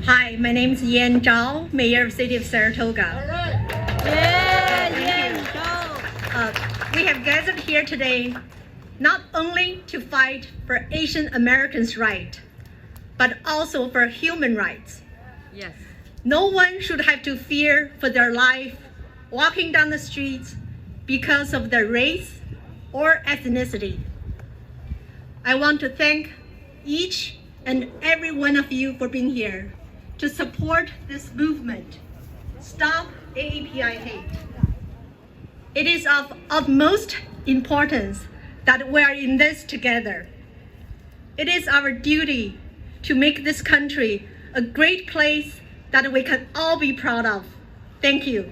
Hi, my name is Zhao, Mayor of the City of Saratoga. We have gathered here today not only to fight for Asian Americans' rights, but also for human rights. Yes. No one should have to fear for their life walking down the streets because of their race or ethnicity. I want to thank each and every one of you for being here to support this movement, Stop AAPI Hate. It is of utmost importance that we are in this together. It is our duty to make this country a great place that we can all be proud of. Thank you.